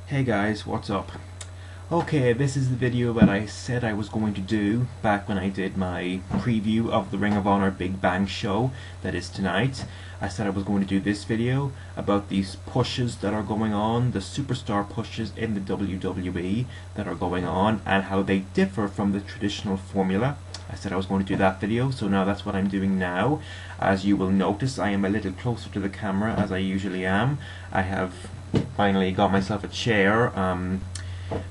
Hey guys, what's up? Okay, this is the video that I said I was going to do back when I did my preview of the Ring of Honor Big Bang show that is tonight. I said I was going to do this video about these pushes that are going on, the superstar pushes in the WWE that are going on, and how they differ from the traditional formula. I said I was going to do that video, so now that's what I'm doing now. As you will notice, I am a little closer to the camera as I usually am. I have finally got myself a chair.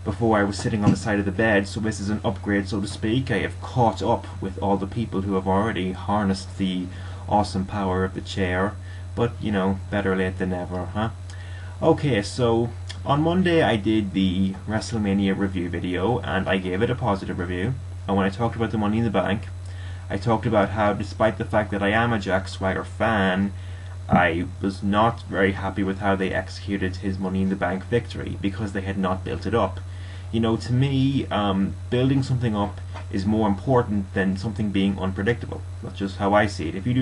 Before I was sitting on the side of the bed, so this is an upgrade, so to speak. I have caught up with all the people who have already harnessed the awesome power of the chair, but you know, better late than never, huh? Okay, so on Monday I did the WrestleMania review video and I gave it a positive review, and when I talked about the Money in the Bank, I talked about how despite the fact that I am a Jack Swagger fan, I was not very happy with how they executed his Money in the Bank victory because they had not built it up. You know, to me, building something up is more important than something being unpredictable. That's just how I see it. If you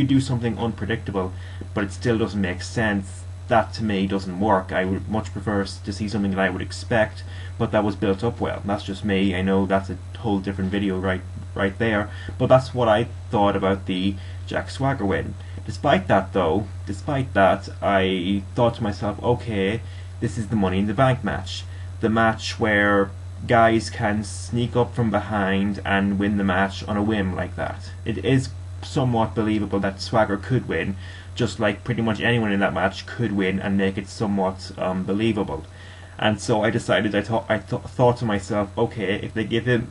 do something unpredictable, but it still doesn't make sense, that to me doesn't work. I would much prefer to see something that I would expect, but that was built up well. That's just me. I know that's a whole different video right there, but that's what I thought about the Jack Swagger win. Despite that, I thought to myself, okay, this is the Money in the Bank match. The match where guys can sneak up from behind and win the match on a whim like that. It is somewhat believable that Swagger could win, just like pretty much anyone in that match could win and make it somewhat believable. And so I decided, I thought to myself, okay, if they give him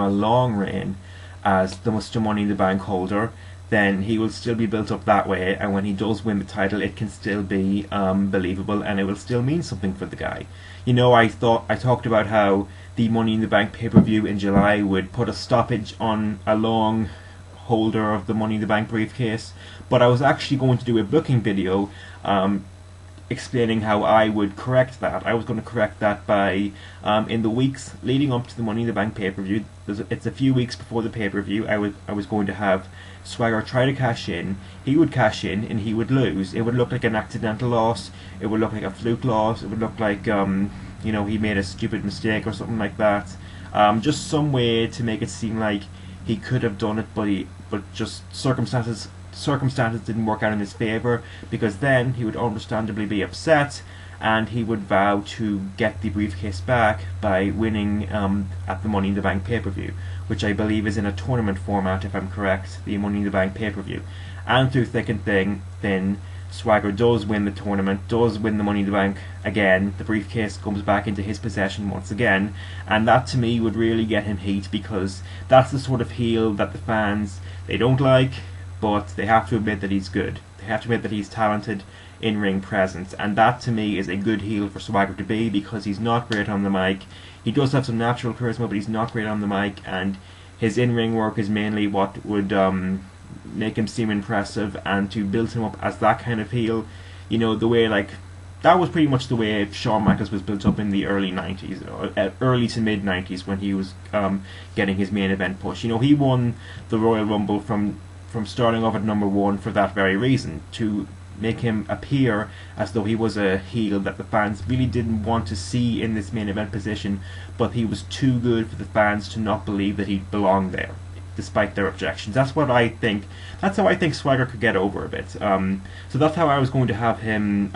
a long reign as the Mr. Money in the Bank holder, then he will still be built up that way, and when he does win the title it can still be believable and it will still mean something for the guy. You know, I talked about how the Money in the Bank pay-per-view in July would put a stoppage on a long holder of the Money in the Bank briefcase, but I was actually going to do a booking video explaining how I would correct that. I was going to correct that by in the weeks leading up to the Money in the Bank pay-per-view. It's a few weeks before the pay-per-view. I was going to have Swagger try to cash in. He would cash in and he would lose. It would look like an accidental loss. It would look like a fluke loss. It would look like you know, he made a stupid mistake or something like that. Just some way to make it seem like he could have done it, but just circumstances didn't work out in his favour, because then he would understandably be upset and he would vow to get the briefcase back by winning at the Money in the Bank pay-per-view, which I believe is in a tournament format, if I'm correct, the Money in the Bank pay-per-view. And through thick and thin, Swagger does win the tournament, does win the Money in the Bank again, the briefcase comes back into his possession once again, and that to me would really get him heat, because that's the sort of heel that the fans, they don't like, but they have to admit that he's good. They have to admit that he's talented in-ring presence, and that to me is a good heel for Swagger to be, because he's not great on the mic. He does have some natural charisma, but he's not great on the mic, and his in-ring work is mainly what would make him seem impressive, and to build him up as that kind of heel, you know, the way, like, that was pretty much the way Shawn Michaels was built up in the early 90s, early to mid 90s, when he was getting his main event push. You know, he won the Royal Rumble from starting off at #1 for that very reason, to make him appear as though he was a heel that the fans really didn't want to see in this main event position, but he was too good for the fans to not believe that he belonged there, despite their objections. That's what I think. That's how I think Swagger could get over a bit. So that's how I was going to have him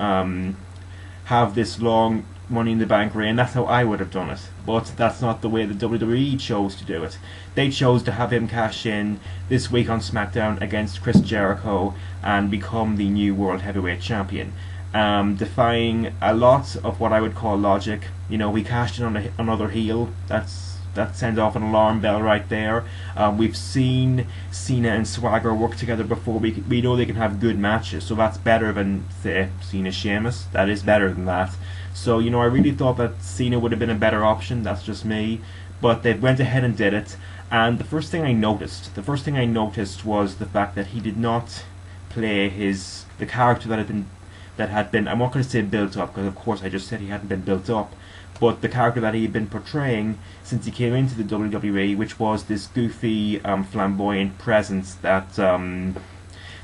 have this long Money in the Bank reign. That's how I would have done it, but that's not the way the WWE chose to do it. They chose to have him cash in this week on SmackDown against Chris Jericho and become the new World Heavyweight Champion, defying a lot of what I would call logic. You know, we cashed in on another heel. That sends off an alarm bell right there. We've seen Cena and Swagger work together before. We know they can have good matches, so that's better than, say, Cena Sheamus. That is better than that. So, you know, I really thought that Cena would have been a better option. That's just me. But they went ahead and did it. And the first thing I noticed was the fact that he did not play the character that had been, I'm not going to say built up, because of course I just said he hadn't been built up, but the character that he had been portraying since he came into the WWE, which was this goofy, flamboyant presence that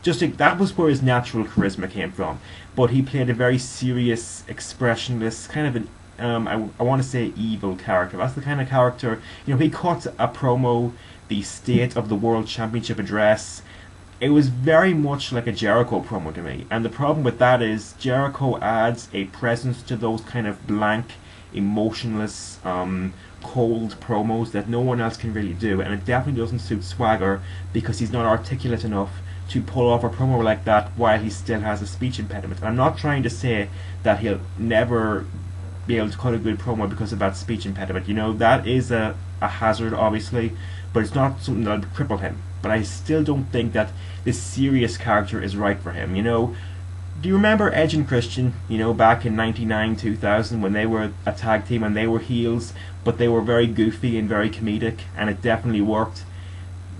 that was where his natural charisma came from. But he played a very serious, expressionless, kind of an I want to say evil character. That's the kind of character, he cut a promo, the State of the World Championship address. It was very much like a Jericho promo to me. And the problem with that is Jericho adds a presence to those kind of blank, emotionless, cold promos that no one else can really do. And it definitely doesn't suit Swagger because he's not articulate enough to pull off a promo like that while he still has a speech impediment. And I'm not trying to say that he'll never be able to cut a good promo because of that speech impediment. That is a hazard, obviously, but it's not something that'll cripple him. But I still don't think that this serious character is right for him. Do you remember Edge and Christian, back in 99, 2000, when they were a tag team and they were heels, but they were very goofy and very comedic, and it definitely worked?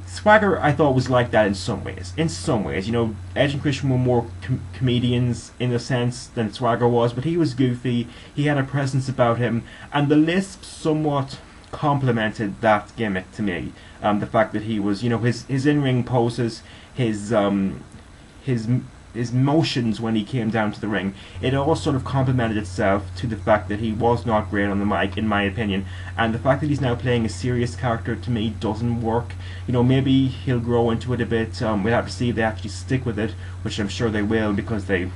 Swagger, I thought, was like that in some ways. Edge and Christian were more comedians in a sense than Swagger was, but he was goofy, he had a presence about him, and the lisp somewhat complemented that gimmick to me. The fact that he was, his in-ring poses, his motions when he came down to the ring, it all sort of complemented itself to the fact that he was not great on the mic, in my opinion. And the fact that he's now playing a serious character, to me, doesn't work. Maybe he'll grow into it a bit. We'll have to see if they actually stick with it, which I'm sure they will, because they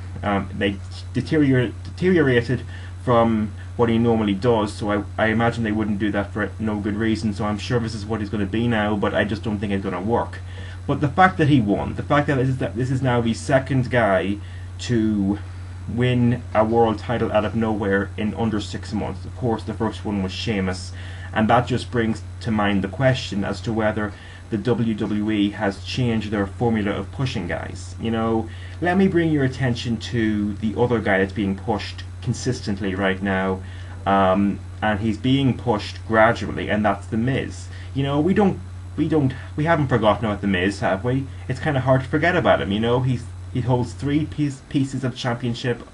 deteriorated from what he normally does, so I imagine they wouldn't do that for no good reason. So I'm sure this is what he's going to be now, but I just don't think it's going to work. But the fact that he won, the fact that this is now the second guy to win a world title out of nowhere in under 6 months. Of course, the first one was Sheamus, and that just brings to mind the question as to whether the WWE has changed their formula of pushing guys. Let me bring your attention to the other guy that's being pushed consistently right now, and he's being pushed gradually, and that's The Miz. We haven't forgotten about The Miz, have we? It's kind of hard to forget about him. He holds three pieces of championship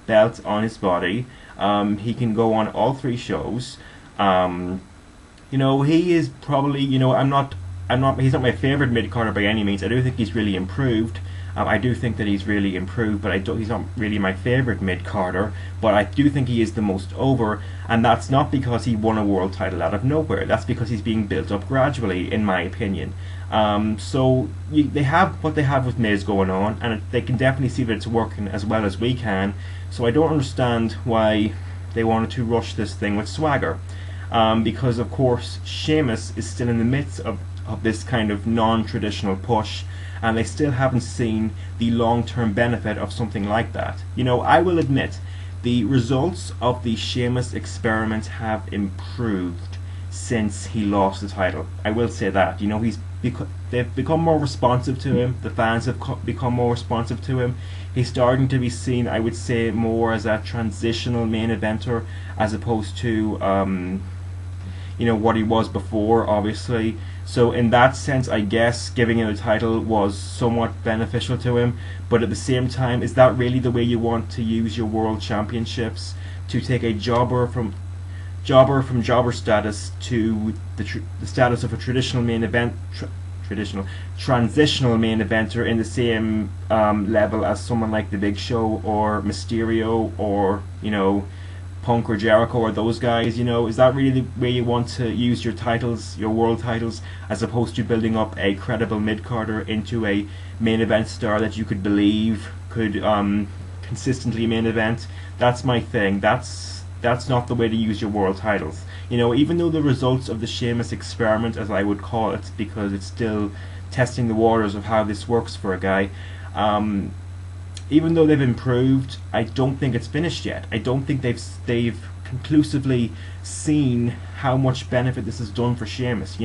belts on his body. He can go on all three shows. He is probably, he's not my favorite mid-carder by any means. I do think he's really improved. I do think that he's really improved, but he's not really my favorite mid-carder. But I do think he is the most over, and that's not because he won a world title out of nowhere. That's because he's being built up gradually, in my opinion. They have what they have with Miz going on, and they can definitely see that it's working as well as we can. So I don't understand why they wanted to rush this thing with Swagger. Because, of course, Sheamus is still in the midst of this kind of non-traditional push, and they still haven't seen the long-term benefit of something like that. I will admit, the results of the Sheamus experiment have improved since he lost the title. I will say that. They've become more responsive to him. The fans have become more responsive to him. He's starting to be seen, I would say, more as a transitional main eventer as opposed to what he was before, obviously. So in that sense, I guess giving him the title was somewhat beneficial to him. But at the same time, is that really the way you want to use your world championships? To take a jobber from jobber status to the status of a traditional main event, transitional main eventer in the same level as someone like The Big Show or Mysterio or Punk or Jericho or those guys? Is that really the way you want to use your titles, your world titles, as opposed to building up a credible mid-carder into a main event star that you could believe could consistently main event? That's my thing. That's not the way to use your world titles. Even though the results of the Sheamus experiment, as I would call it, because it's still testing the waters of how this works for a guy, even though they've improved, I don't think it's finished yet. I don't think they've conclusively seen how much benefit this has done for Sheamus.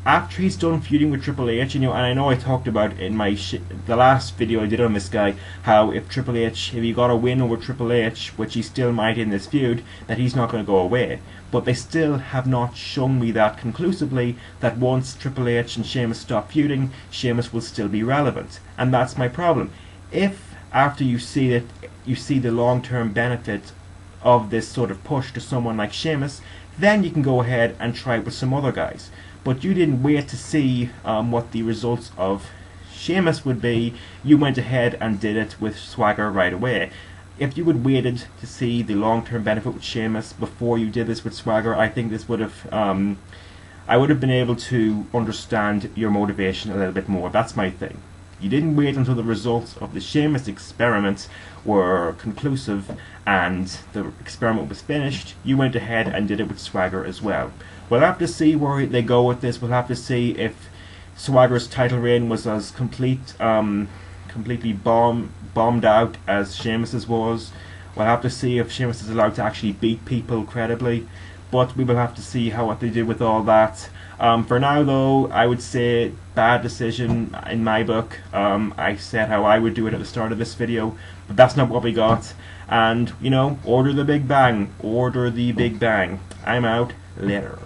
After he's done feuding with Triple H, and I know I talked about in the last video I did on this guy, how if he got a win over Triple H, which he still might in this feud, that he's not going to go away. But they still have not shown me that conclusively, that once Triple H and Sheamus stop feuding, Sheamus will still be relevant. And that's my problem. If after you see the long-term benefit of this sort of push to someone like Sheamus, then you can go ahead and try it with some other guys. But you didn't wait to see what the results of Sheamus would be, you went ahead and did it with Swagger right away. If you had waited to see the long-term benefit with Sheamus before you did this with Swagger, I think this would have, I would have been able to understand your motivation a little bit more. That's my thing. You didn't wait until the results of the Sheamus experiments were conclusive and the experiment was finished. You went ahead and did it with Swagger as well. We'll have to see where they go with this. We'll have to see if Swagger's title reign was as completely bombed out as Sheamus's was. We'll have to see if Sheamus is allowed to actually beat people credibly, but we will have to see what they do with all that. For now though, I would say bad decision in my book. I said how I would do it at the start of this video, but that's not what we got. And, you know, order the Big Bang. Order the Big Bang. I'm out. Later.